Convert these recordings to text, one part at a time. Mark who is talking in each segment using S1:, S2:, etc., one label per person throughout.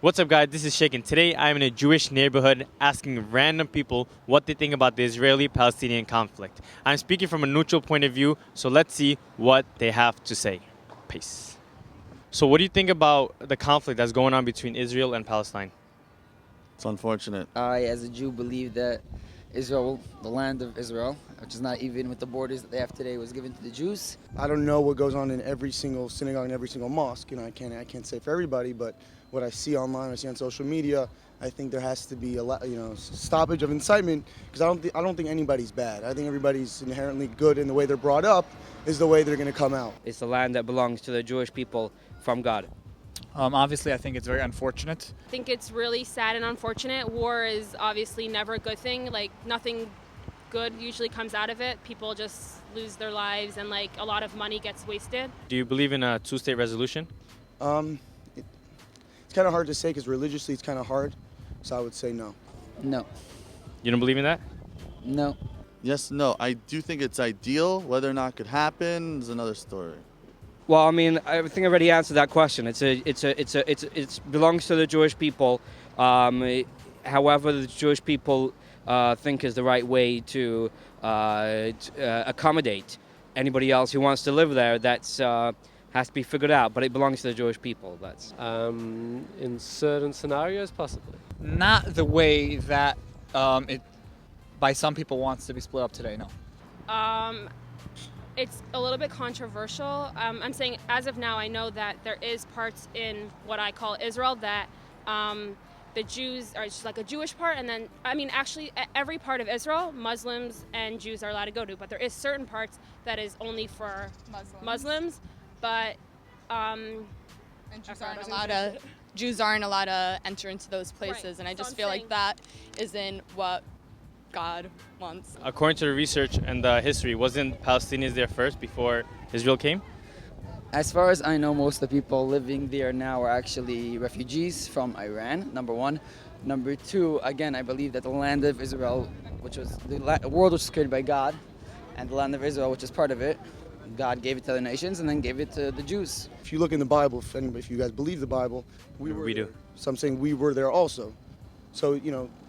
S1: What's up, guys? This is Sheikh, and today I'm in a Jewish neighborhood asking random people what they think about the Israeli-Palestinian conflict. I'm speaking from a neutral point of view, so let's see what they have to say. Peace. So what do you think about the conflict that's going on between Israel and Palestine?
S2: It's unfortunate.
S3: I, as a Jew, believe that Israel, the land of Israel, which is not even with the borders that they have today, was given to the Jews.
S4: I don't know what goes on in every single synagogue and every single mosque. I can't say for everybody, but what I see online, I see on social media, I think there has to be a stoppage of incitement because I don't think anybody's bad. I think everybody's inherently good, and the way they're brought up is the way they're going to come out.
S5: It's the land that belongs to the Jewish people from God.
S6: Obviously, I think it's very unfortunate.
S7: I think it's really sad and unfortunate. War is obviously never a good thing. Like, nothing good usually comes out of it. People just lose their lives and a lot of money gets wasted.
S1: Do you believe in a two-state resolution?
S4: It's kind of hard to say because religiously it's kind of hard, so I would say no.
S3: No.
S1: You don't believe in that?
S3: No.
S2: Yes, no. I do think it's ideal. Whether or not it could happen is another story.
S5: Well, I mean, I think I already answered that question. It belongs to the Jewish people. However, the Jewish people think is the right way to accommodate anybody else who wants to live there. That's has to be figured out. But it belongs to the Jewish people. That's
S8: in certain scenarios, possibly.
S6: Not the way that it, by some people, wants to be split up today. No.
S7: It's a little bit controversial. I'm saying as of now, I know that there is parts in what I call Israel that the Jews are just like a Jewish part, and then, I mean, actually every part of Israel, Muslims and Jews are allowed to go to, but there is certain parts that is only for Muslims, but
S9: and Jews aren't allowed to enter into those places,
S7: Right.
S9: and I
S7: So
S9: just
S7: I'm
S9: feel
S7: saying-
S9: like that isn't what God wants.
S1: According to the research and the history, wasn't Palestinians there first before Israel came?
S3: As far as I know, most of the people living there now are actually refugees from Iran, number one. Number two, again, I believe that the land of Israel, which was the world was created by God, and the land of Israel, which is part of it, God gave it to the nations and then gave it to the Jews.
S4: If you look in the Bible, if you guys believe the Bible, we
S1: do.
S4: there. So I'm saying we were there also. So,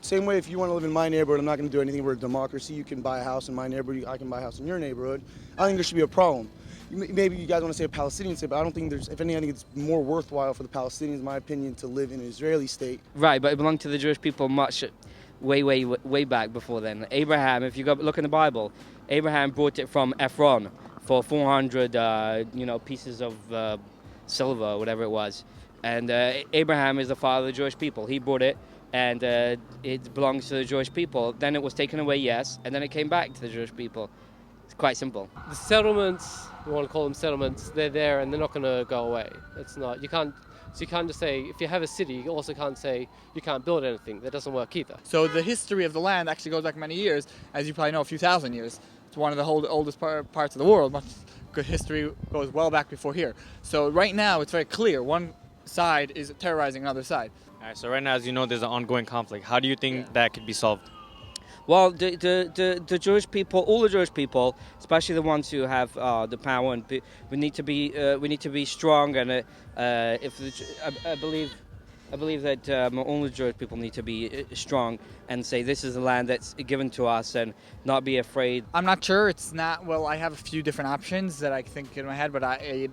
S4: same way if you want to live in my neighborhood, I'm not going to do anything. We're a democracy. You can buy a house in my neighborhood. I can buy a house in your neighborhood. I don't think there should be a problem. Maybe you guys want to say a Palestinian state, but I don't think if anything, I think it's more worthwhile for the Palestinians, in my opinion, to live in an Israeli state.
S5: right, but it belonged to the Jewish people way back before then. Abraham, if you go look in the Bible, Abraham brought it from Ephron for 400, pieces of silver, or whatever it was. And Abraham is the father of the Jewish people. He brought it, and it belongs to the Jewish people. Then it was taken away, yes, and then it came back to the Jewish people. It's quite simple.
S8: The settlements, you want to call them settlements, they're there and they're not going to go away. It's not. You can't just say, if you have a city, you also can't say you can't build anything. That doesn't work either.
S6: So the history of the land actually goes back many years, as you probably know, a few thousand years. It's one of the oldest parts of the world. Much good history goes well back before here. So right now, it's very clear. One side is terrorizing another side.
S1: All right, so right now, as you know, there's an ongoing conflict. How do you think that could be solved?
S5: Well, the Jewish people, all the Jewish people, especially the ones who have the power, and we need to be strong. And I believe that all the Jewish people need to be strong and say this is the land that's given to us, and not be afraid.
S6: I'm not sure. It's not. Well, I have a few different options that I think in my head, but I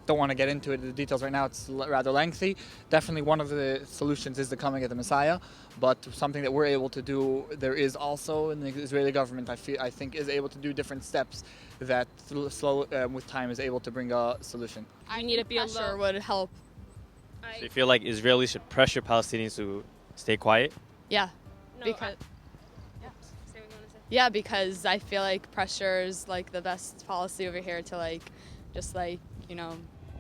S6: don't want to get into the details right now. It's rather lengthy. Definitely one of the solutions is the coming of the Messiah, but something that we're able to do, there is also in the Israeli government, I think is able to do different steps that slow with time is able to bring a solution.
S7: I need to be
S9: Pressure would help.
S1: So you feel like Israelis should pressure Palestinians to stay quiet?
S9: Yeah.
S7: No,
S9: because
S7: say what you want to say.
S9: yeah, because I feel like pressure is the best policy over here to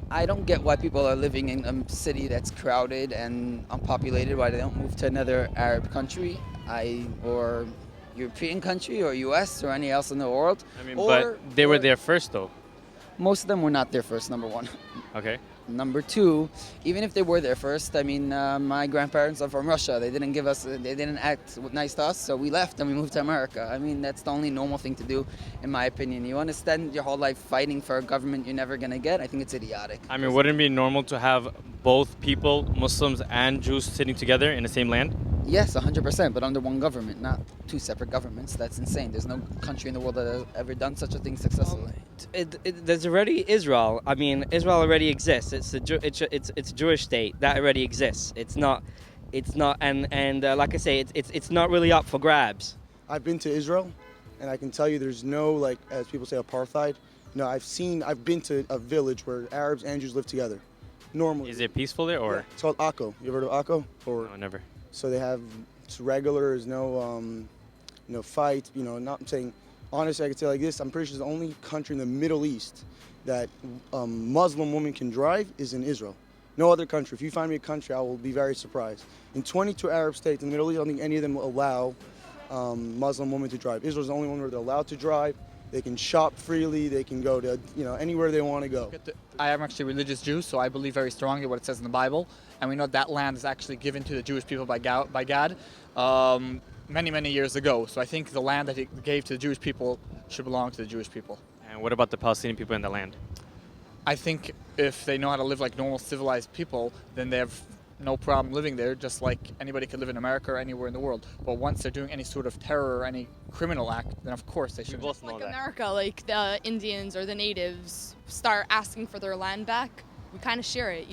S3: I don't get why people are living in a city that's crowded and unpopulated, why they don't move to another Arab country, or European country, or US, or any else in the world.
S1: I mean, but they were there first, though.
S3: Most of them were not there first, number one.
S1: Okay.
S3: Number two, even if they were there first, I mean, my grandparents are from Russia. They didn't act nice to us, so we left and we moved to America. I mean, that's the only normal thing to do, in my opinion. You want to spend your whole life fighting for a government you're never going to get? I think it's idiotic.
S1: I mean, wouldn't it be normal to have both people, Muslims and Jews, sitting together in the same land?
S3: Yes, 100%, but under one government, not two separate governments. That's insane. There's no country in the world that has ever done such a thing successfully.
S5: There's already Israel. I mean, Israel already exists. It's a Jewish state that already exists. It's not, and like I say, it's not really up for grabs.
S4: I've been to Israel, and I can tell you there's no, like, as people say, apartheid. No, I've been to a village where Arabs and Jews live together. Normally.
S1: Is it peaceful there, or?
S4: Yeah, it's called Akko. You ever heard of Akko? Or
S1: No, never.
S4: So they have, it's regular, there's no fight, not I'm saying, honestly, I could say like this, I'm pretty sure the only country in the Middle East that Muslim women can drive is in Israel. No other country. If you find me a country, I will be very surprised. In 22 Arab states in the Middle East, I don't think any of them will allow Muslim women to drive. Israel's the only one where they're allowed to drive. They can shop freely, they can go to, anywhere they want to go.
S6: I am actually a religious Jew, so I believe very strongly what it says in the Bible. And we know that land is actually given to the Jewish people by God many, many years ago. So I think the land that he gave to the Jewish people should belong to the Jewish people.
S1: And what about the Palestinian people in the land?
S6: I think if they know how to live like normal civilized people, then they have no problem living there, just like anybody could live in America or anywhere in the world. But once they're doing any sort of terror or any criminal act, then of course they should.
S1: both know
S9: Like
S1: that.
S9: America, like the Indians or the natives start asking for their land back, we kind of share it,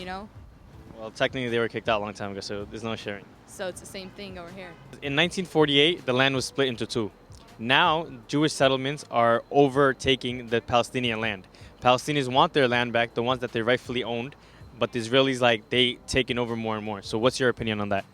S1: Well, technically they were kicked out a long time ago, so there's no sharing.
S9: So it's the same thing over here.
S1: In 1948, the land was split into two. Now, Jewish settlements are overtaking the Palestinian land. Palestinians want their land back, the ones that they rightfully owned, but the Israelis, they taking over more and more. So what's your opinion on that?